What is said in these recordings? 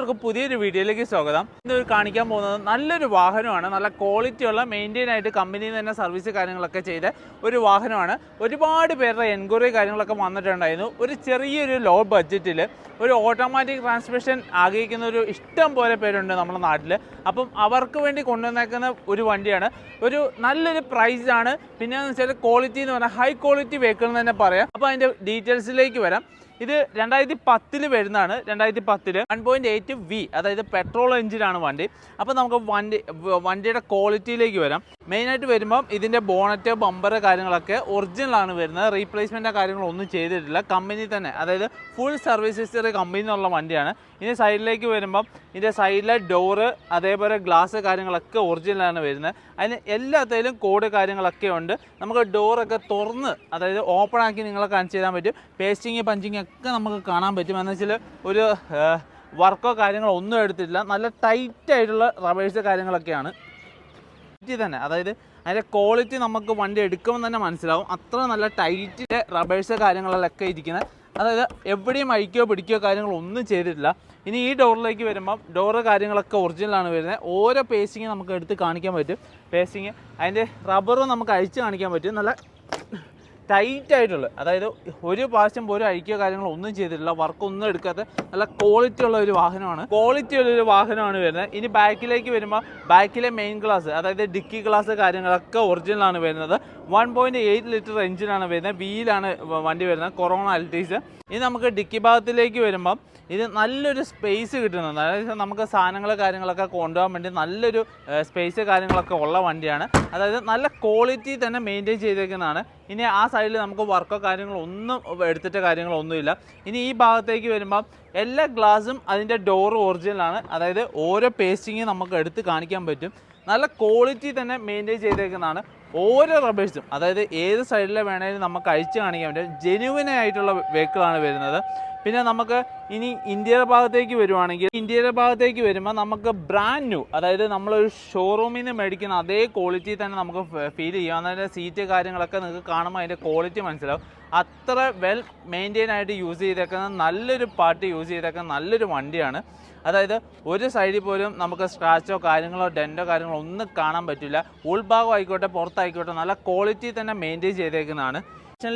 എല്ലാവർക്കും പുതിയൊരു വീഡിയോയിലേക്ക് സ്വാഗതം. ഇന്ന് കാണിക്കാൻ പോകുന്നത് നല്ലൊരു വാഹനമാണ്. നല്ല ക്വാളിറ്റിയുള്ള മെയിൻറ്റെയിൻ ആയിട്ട് കമ്പനിയിൽ നിന്ന് തന്നെ സർവീസ് കാര്യങ്ങളൊക്കെ ചെയ്ത ഒരു വാഹനമാണ്. ഒരുപാട് പേരുടെ എൻക്വയറി കാര്യങ്ങളൊക്കെ വന്നിട്ടുണ്ടായിരുന്നു. ഒരു ചെറിയൊരു ലോ ബഡ്ജറ്റിൽ ഒരു ഓട്ടോമാറ്റിക് ട്രാൻസ്മിഷൻ ആഗ്രഹിക്കുന്ന ഒരു ഇഷ്ടം പോലെ പേരുണ്ട് നമ്മുടെ നാട്ടിൽ. അപ്പം അവർക്ക് വേണ്ടി കൊണ്ടുവന്നേക്കുന്ന ഒരു വണ്ടിയാണ്. ഒരു നല്ലൊരു പ്രൈസാണ്. പിന്നെ എന്ന് വെച്ചാൽ ക്വാളിറ്റി എന്ന് പറഞ്ഞാൽ ഹൈ ക്വാളിറ്റി വെഹിക്കിൾ എന്ന് തന്നെ പറയാം. അപ്പോൾ അതിൻ്റെ ഡീറ്റെയിൽസിലേക്ക് വരാം. ഇത് 2010 വരുന്നതാണ്. 2010 1.8 V, അതായത് പെട്രോൾ എഞ്ചിനാണ് വണ്ടി. അപ്പോൾ നമുക്ക് വണ്ടിയുടെ ക്വാളിറ്റിയിലേക്ക് വരാം. മെയിനായിട്ട് വരുമ്പം ഇതിൻ്റെ ബോണറ്റ്, ബമ്പർ കാര്യങ്ങളൊക്കെ ഒറിജിനലാണ് വരുന്നത്. റീപ്ലേസ്മെൻറ്റോ കാര്യങ്ങളൊന്നും ചെയ്തിട്ടില്ല. കമ്പനി തന്നെ, അതായത് ഫുൾ സർവീസ് ഹിസ്റ്ററി കമ്പനി എന്നുള്ള വണ്ടിയാണ്. ഇനി സൈഡിലേക്ക് വരുമ്പം ഇതിൻ്റെ സൈഡിലെ ഡോറ്, അതേപോലെ ഗ്ലാസ് കാര്യങ്ങളൊക്കെ ഒറിജിനലാണ് വരുന്നത്. അതിന് എല്ലാത്തിലും കോഡ് കാര്യങ്ങളൊക്കെ ഉണ്ട്. നമുക്ക് ഡോറൊക്കെ തുറന്ന്, അതായത് ഓപ്പൺ ആക്കി നിങ്ങളെ കാണിച്ചു തരാൻ പറ്റും. പേസ്റ്റിങ്, പഞ്ചിങ് ഒക്കെ നമുക്ക് കാണാൻ പറ്റും. എന്ന് വെച്ചാൽ ഒരു വർക്കോ കാര്യങ്ങളോ ഒന്നും എടുത്തിട്ടില്ല. നല്ല ടൈറ്റായിട്ടുള്ള റബേഴ്സ് കാര്യങ്ങളൊക്കെയാണ് തന്നെ. അതായത് അതിൻ്റെ ക്വാളിറ്റി നമുക്ക് വണ്ടി എടുക്കുമ്പോൾ തന്നെ മനസ്സിലാവും. അത്ര നല്ല ടൈറ്റ് റബേഴ്സ് കാര്യങ്ങളിലൊക്കെ ഇരിക്കുന്നത്. അതായത് എവിടെയും അഴിക്കുകയോ പിടിക്കുകയോ കാര്യങ്ങളോ ഒന്നും ചെയ്തിട്ടില്ല. ഇനി ഈ ഡോറിലേക്ക് വരുമ്പം ഡോറ് കാര്യങ്ങളൊക്കെ ഒറിജിനലാണ് വരുന്നത്. ഓരോ പേസ്റ്റിങ് നമുക്ക് എടുത്ത് കാണിക്കാൻ പറ്റും. പേസ്റ്റിങ് അതിൻ്റെ റബ്ബറും നമുക്ക് അഴിച്ച് കാണിക്കാൻ പറ്റും. നല്ല ടൈറ്റായിട്ടുള്ള, അതായത് ഒരു പ്രാവശ്യം പോലും അഴിക്കുകയോ കാര്യങ്ങളോ ഒന്നും ചെയ്തിട്ടില്ല. വർക്കൊന്നും എടുക്കാത്ത നല്ല ക്വാളിറ്റി ഉള്ള ഒരു വാഹനമാണ് വരുന്നത്. ഇനി ബാക്കിലേക്ക് വരുമ്പോൾ ബാക്കിലെ മെയിൻ ഗ്ലാസ്, അതായത് ഡിക്കി ഗ്ലാസ് കാര്യങ്ങളൊക്കെ ഒറിജിനലാണ് വരുന്നത്. 1.8 ലിറ്റർ എഞ്ചിനാണ് വരുന്നത്. വീലാണ് വണ്ടി വരുന്നത്, കൊറോണ അൽറ്റീസ്. ഇനി നമുക്ക് ഡിക്കി ഭാഗത്തിലേക്ക് വരുമ്പം ഇത് നല്ലൊരു സ്പേസ് കിട്ടുന്നുണ്ട്. അതായത് നമുക്ക് സാധനങ്ങൾ കാര്യങ്ങളൊക്കെ കൊണ്ടുപോകാൻ വേണ്ടി നല്ലൊരു സ്പേസ് കാര്യങ്ങളൊക്കെ ഉള്ള വണ്ടിയാണ്. അതായത് നല്ല ക്വാളിറ്റി തന്നെ മെയിൻറ്റെയിൻ ചെയ്തേക്കുന്നതാണ്. ഇനി ആ സൈഡിൽ നമുക്ക് വർക്കോ കാര്യങ്ങളോ ഒന്നും എടുത്തിട്ട് കാര്യങ്ങളൊന്നുമില്ല. ഇനി ഈ ഭാഗത്തേക്ക് വരുമ്പം എല്ലാ ഗ്ലാസും അതിൻ്റെ ഡോറ് ഒറിജിനലാണ്. അതായത് ഓരോ പേസ്റ്റിങ് നമുക്ക് എടുത്ത് കാണിക്കാൻ പറ്റും. നല്ല ക്വാളിറ്റി തന്നെ മെയിൻറ്റെയിൻ ചെയ്തേക്കുന്നതാണ്. ഓരോ റബ്ബേഴ്സും, അതായത് ഏത് സൈഡിലെ വേണമെങ്കിലും നമുക്ക് അഴിച്ച് കാണിക്കാൻ പറ്റും. ജെന്യുവനായിട്ടുള്ള വെഹിക്കിളാണ് വരുന്നത്. പിന്നെ നമുക്ക് ഇനി ഇന്ത്യയുടെ ഭാഗത്തേക്ക് വരുമ്പോൾ നമുക്ക് ബ്രാൻഡ് ന്യൂ, അതായത് നമ്മളൊരു ഷോറൂമിൽ നിന്ന് മേടിക്കുന്ന അതേ ക്വാളിറ്റി തന്നെ നമുക്ക് ഫീൽ ചെയ്യും. അതായത് സീറ്റ് കാര്യങ്ങളൊക്കെ നിങ്ങൾക്ക് കാണുമ്പോൾ അതിൻ്റെ ക്വാളിറ്റി മനസ്സിലാവും. അത്ര വെൽ മെയിൻറ്റെയിൻ ആയിട്ട് യൂസ് ചെയ്തേക്കുന്ന നല്ലൊരു പാർട്ടി യൂസ് ചെയ്തേക്കുന്ന നല്ലൊരു വണ്ടിയാണ്. അതായത് ഒരു സൈഡിൽ പോലും നമുക്ക് സ്ക്രാച്ചോ കാര്യങ്ങളോ ഡെൻറ്റോ കാര്യങ്ങളോ ഒന്നും കാണാൻ പറ്റില്ല. ഉൾഭാഗം ആയിക്കോട്ടെ പുറത്തായിക്കോട്ടെ നല്ല ക്വാളിറ്റി തന്നെ മെയിൻറ്റെയിൻ ചെയ്തേക്കുന്നതാണ്.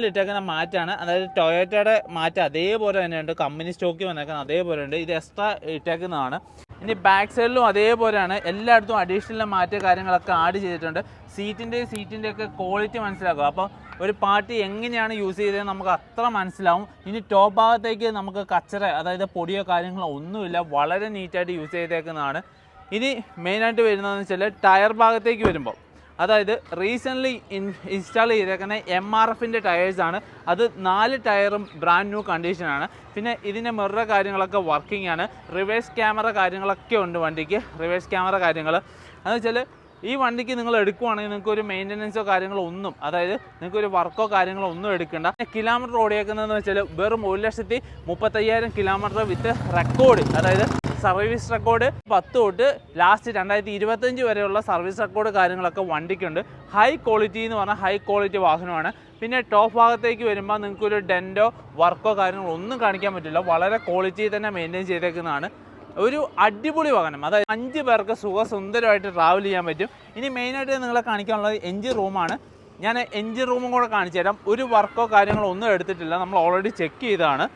ഇട്ടേക്കുന്ന മാറ്റാണ്, അതായത് ടൊയോറ്റയുടെ മാറ്റ് അതേപോലെ തന്നെയുണ്ട്. കമ്പനി സ്റ്റോക്കിൽ വന്നേക്കുന്നത് അതേപോലെ ഉണ്ട്. ഇത് എക്സ്ട്രാ ഇട്ടേക്കുന്നതാണ്. ഇനി ബാക്ക് സൈഡിലും അതേപോലെയാണ്. എല്ലായിടത്തും അഡീഷണൽ മാറ്റ് കാര്യങ്ങളൊക്കെ ആഡ് ചെയ്തിട്ടുണ്ട്. സീറ്റിൻ്റെ ഒക്കെ ക്വാളിറ്റി മനസ്സിലാക്കും. അപ്പോൾ ഒരു പാർട്ടി എങ്ങനെയാണ് യൂസ് ചെയ്തതെന്ന് നമുക്ക് അത്ര മനസ്സിലാവും. ഇനി ടോപ്പ് ഭാഗത്തേക്ക് നമുക്ക് കച്ചറ, അതായത് പൊടിയോ കാര്യങ്ങളോ ഒന്നുമില്ല. വളരെ നീറ്റായിട്ട് യൂസ് ചെയ്തേക്കുന്നതാണ്. ഇനി മെയിനായിട്ട് വരുന്നതെന്ന് വെച്ചാൽ ടയർ ഭാഗത്തേക്ക് വരുമ്പോൾ, അതായത് റീസെൻ്റ്ലി ഇൻസ്റ്റാൾ ചെയ്തേക്കുന്ന MRFൻ്റെ ടയേഴ്സാണ്. അത് 4 ടയറും ബ്രാൻഡ് ന്യൂ കണ്ടീഷനാണ്. പിന്നെ ഇതിൻ്റെ മിറർ കാര്യങ്ങളൊക്കെ വർക്കിംഗ് ആണ്. റിവേഴ്സ് ക്യാമറ കാര്യങ്ങളൊക്കെ ഉണ്ട് വണ്ടിക്ക്. റിവേഴ്സ് ക്യാമറ കാര്യങ്ങൾ എന്ന് വെച്ചാൽ ഈ വണ്ടിക്ക് നിങ്ങൾ എടുക്കുവാണെങ്കിൽ നിങ്ങൾക്ക് ഒരു മെയിൻ്റനൻസോ കാര്യങ്ങളോ ഒന്നും, അതായത് നിങ്ങൾക്കൊരു വർക്കോ കാര്യങ്ങളോ ഒന്നും എടുക്കേണ്ട. കിലോമീറ്റർ ഓടിയേക്കുന്നതെന്ന് വെച്ചാൽ വെറും 1,35,000 കിലോമീറ്റർ വിത്ത് റെക്കോർഡ്, അതായത് സർവീസ് റെക്കോർഡ് 10 തൊട്ട് ലാസ്റ്റ് 2025 വരെയുള്ള സർവീസ് റെക്കോർഡ് കാര്യങ്ങളൊക്കെ വണ്ടിക്കുണ്ട്. ഹൈ ക്വാളിറ്റി എന്ന് പറഞ്ഞാൽ ഹൈ ക്വാളിറ്റി വാഹനമാണ്. പിന്നെ ടോപ്പ് ഭാഗത്തേക്ക് വരുമ്പോൾ നിങ്ങൾക്കൊരു ഡെൻറ്റോ വർക്കോ കാര്യങ്ങളോ ഒന്നും കാണിക്കാൻ പറ്റില്ല. വളരെ ക്വാളിറ്റി തന്നെ മെയിൻറ്റെയിൻ ചെയ്തേക്കുന്നതാണ്. ഒരു അടിപൊളി വാഹനം, അതായത് 5 പേർക്ക് സുഖസുന്ദരമായിട്ട് ട്രാവൽ ചെയ്യാൻ പറ്റും. ഇനി മെയിനായിട്ട് നിങ്ങളെ കാണിക്കാനുള്ളത് എഞ്ചിൻ റൂമാണ്. ഞാൻ എഞ്ചിൻ റൂമും കൂടെ കാണിച്ചു തരാം. ഒരു വർക്കോ കാര്യങ്ങളോ ഒന്നും എടുത്തിട്ടില്ല, നമ്മൾ ഓൾറെഡി ചെക്ക് ചെയ്തതാണ്.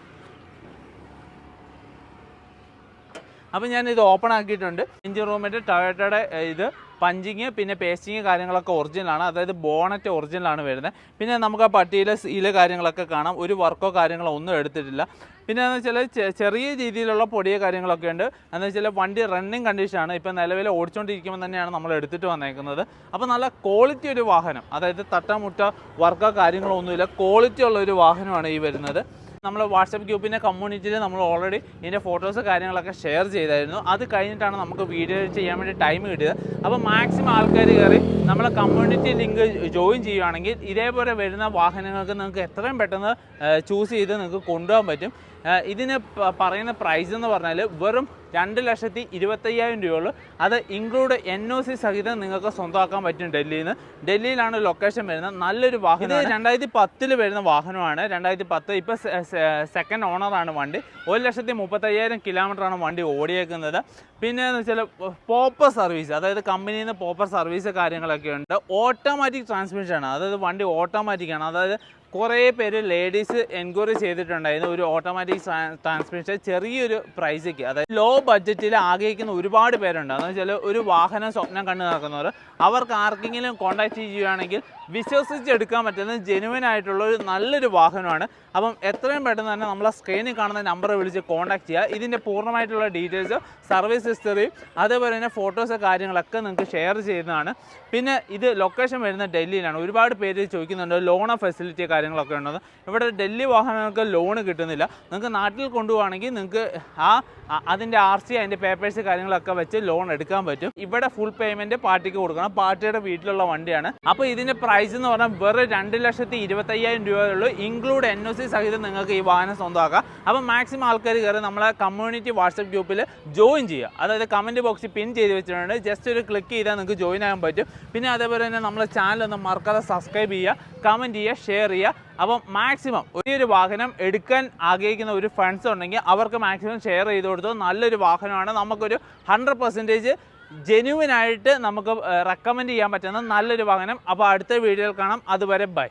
അപ്പോൾ ഞാനിത് ഓപ്പൺ ആക്കിയിട്ടുണ്ട്. എഞ്ചിൻ റൂമിൻ്റെ ടൊയോറ്റയുടെ ഇത് പഞ്ചിങ് പിന്നെ പേസ്റ്റിങ് കാര്യങ്ങളൊക്കെ ഒറിജിനലാണ്. അതായത് ബോണറ്റ് ഒറിജിനലാണ് വരുന്നത്. പിന്നെ നമുക്ക് ആ പട്ടിയിലെ സീല് കാര്യങ്ങളൊക്കെ കാണാം. ഒരു വർക്കോ കാര്യങ്ങളോ ഒന്നും എടുത്തിട്ടില്ല. പിന്നെ എന്ന് വെച്ചാൽ ചെറിയ രീതിയിലുള്ള പൊടിയ കാര്യങ്ങളൊക്കെ ഉണ്ട്. എന്ന് വെച്ചാൽ വണ്ടി റണ്ണിങ് കണ്ടീഷനാണ്. ഇപ്പോൾ നിലവിൽ ഓടിച്ചുകൊണ്ടിരിക്കുമ്പോൾ തന്നെയാണ് നമ്മൾ എടുത്തിട്ട് വന്നേക്കുന്നത്. അപ്പോൾ നല്ല ക്വാളിറ്റി ഒരു വാഹനം, അതായത് തട്ടമുട്ട വർക്കോ കാര്യങ്ങളോ ഒന്നുമില്ല, ക്വാളിറ്റി ഉള്ള ഒരു വാഹനമാണ് ഈ വരുന്നത്. നമ്മൾ വാട്സപ്പ് ഗ്രൂപ്പിൻ്റെ കമ്മ്യൂണിറ്റിയിൽ നമ്മൾ ഓൾറെഡി ഇതിൻ്റെ ഫോട്ടോസ് കാര്യങ്ങളൊക്കെ ഷെയർ ചെയ്തായിരുന്നു. അത് കഴിഞ്ഞിട്ടാണ് നമുക്ക് വീഡിയോ ചെയ്യാൻ വേണ്ടി ടൈം കിട്ടിയത്. അപ്പോൾ മാക്സിമം ആൾക്കാർ കയറി നമ്മളെ കമ്മ്യൂണിറ്റി ലിങ്ക് ജോയിൻ ചെയ്യുകയാണെങ്കിൽ ഇതേപോലെ വരുന്ന വാഹനങ്ങൾക്ക് നിങ്ങൾക്ക് എത്രയും പെട്ടെന്ന് ചൂസ് ചെയ്ത് നിങ്ങൾക്ക് കൊണ്ടുപോകാൻ പറ്റും. ഇതിന് പറയുന്ന പ്രൈസ് എന്ന് പറഞ്ഞാൽ വെറും 2,25,000 രൂപയുള്ളൂ. അത് ഇൻക്ലൂഡ് NOC സഹിതം നിങ്ങൾക്ക് സ്വന്തമാക്കാൻ പറ്റും. ഡൽഹിയിലാണ് ലൊക്കേഷൻ വരുന്നത്. നല്ലൊരു വാഹനം. ഇത് 2010 വരുന്ന വാഹനമാണ്. 2010 ഇപ്പോൾ സെക്കൻഡ് ഓണറാണ് വണ്ടി. 1,35,000 കിലോമീറ്ററാണ് വണ്ടി ഓടിയേക്കുന്നത്. പിന്നെ എന്ന് വെച്ചാൽ പോപ്പർ സർവീസ്, അതായത് കമ്പനിയിൽ നിന്ന് പോപ്പർ സർവീസ് കാര്യങ്ങളൊക്കെ ഉണ്ട്. ഓട്ടോമാറ്റിക് ട്രാൻസ്മിഷനാണ്, അതായത് വണ്ടി ഓട്ടോമാറ്റിക്കാണ്. അതായത് കുറേ പേര് ലേഡീസ് എൻക്വയറി ചെയ്തിട്ടുണ്ടായിരുന്നു ഒരു ഓട്ടോമാറ്റിക് ട്രാൻസ്മിഷൻ ചെറിയൊരു പ്രൈസിക്ക്. അതായത് ലോ ബഡ്ജറ്റിൽ ആഗ്രഹിക്കുന്ന ഒരുപാട് പേരുണ്ട്. എന്ന് വെച്ചാൽ ഒരു വാഹനം സ്വപ്നം കണ്ടു നടക്കുന്നവർ, അവർക്ക് ആർക്കെങ്കിലും കോൺടാക്ട് ചെയ്യുകയാണെങ്കിൽ വിശ്വസിച്ചെടുക്കാൻ പറ്റുന്ന ജെനുവിൻ ആയിട്ടുള്ള ഒരു നല്ലൊരു വാഹനമാണ്. അപ്പം എത്രയും പെട്ടെന്ന് തന്നെ നമ്മളെ സ്ക്രീനിൽ കാണുന്ന നമ്പർ വിളിച്ച് കോൺടാക്ട് ചെയ്യുക. ഇതിൻ്റെ പൂർണ്ണമായിട്ടുള്ള ഡീറ്റെയിൽസ്, സർവീസ് ഹിസ്റ്ററി, അതേപോലെ തന്നെ ഫോട്ടോസ് കാര്യങ്ങളൊക്കെ നിങ്ങൾക്ക് ഷെയർ ചെയ്യുന്നതാണ്. പിന്നെ ഇത് ലൊക്കേഷൻ വരുന്നത് ഡൽഹിയിലാണ്. ഒരുപാട് പേര് ചോദിക്കുന്നുണ്ട് ലോൺ ഫെസിലിറ്റി കാര്യങ്ങളൊക്കെ ഉണ്ടെന്ന്. ഇവിടെ ഡൽഹി വാഹനങ്ങൾക്ക് ലോൺ കിട്ടുന്നില്ല. നിങ്ങൾക്ക് നാട്ടിൽ കൊണ്ടുപോവുകയാണെങ്കിൽ നിങ്ങൾക്ക് അതിൻ്റെ RC അതിൻ്റെ പേപ്പേഴ്സ് കാര്യങ്ങളൊക്കെ വെച്ച് ലോൺ എടുക്കാൻ പറ്റും. ഇവിടെ ഫുൾ പേയ്മെൻറ്റ് പാർട്ടിക്ക് കൊടുക്കണം. പാർട്ടിയുടെ വീട്ടിലുള്ള വണ്ടിയാണ്. അപ്പോൾ ഇതിൻ്റെ പ്രൈസ് എന്ന് പറഞ്ഞാൽ വെറും 2,25,000 രൂപയുള്ളൂ. ഇൻക്ലൂഡ് NOC സഹിതം നിങ്ങൾക്ക് ഈ വാഹനം സ്വന്തമാക്കാം. അപ്പോൾ മാക്സിമം ആൾക്കാർ കയറി നമ്മളെ കമ്മ്യൂണിറ്റി വാട്സപ്പ് ഗ്രൂപ്പിൽ ജോയിൻ ചെയ്യുക. അതായത് കമൻറ്റ് ബോക്സിൽ പിൻ ചെയ്ത് വെച്ചിട്ടുണ്ട്. ജസ്റ്റ് ഒരു ക്ലിക്ക് ചെയ്താൽ നിങ്ങൾക്ക് ജോയിൻ ആകാൻ പറ്റും. പിന്നെ അതേപോലെ തന്നെ നമ്മളെ ചാനൽ ഒന്ന് മറക്കാതെ സബ്സ്ക്രൈബ് ചെയ്യുക, കമൻറ്റ് ചെയ്യുക, ഷെയർ ചെയ്യുക. അപ്പം മാക്സിമം ഒരു വാഹനം എടുക്കാൻ ആഗ്രഹിക്കുന്ന ഒരു ഫ്രണ്ട്സ് ഉണ്ടെങ്കിൽ അവർക്ക് മാക്സിമം ഷെയർ ചെയ്ത് കൊടുത്തു. നല്ലൊരു വാഹനമാണ്. നമുക്കൊരു 100% ജെന്യുവിനായിട്ട് നമുക്ക് റെക്കമെൻഡ് ചെയ്യാൻ പറ്റുന്ന നല്ലൊരു വാഹനം. അപ്പോൾ അടുത്ത വീഡിയോയിൽ കാണാം. അതുവരെ ബൈ.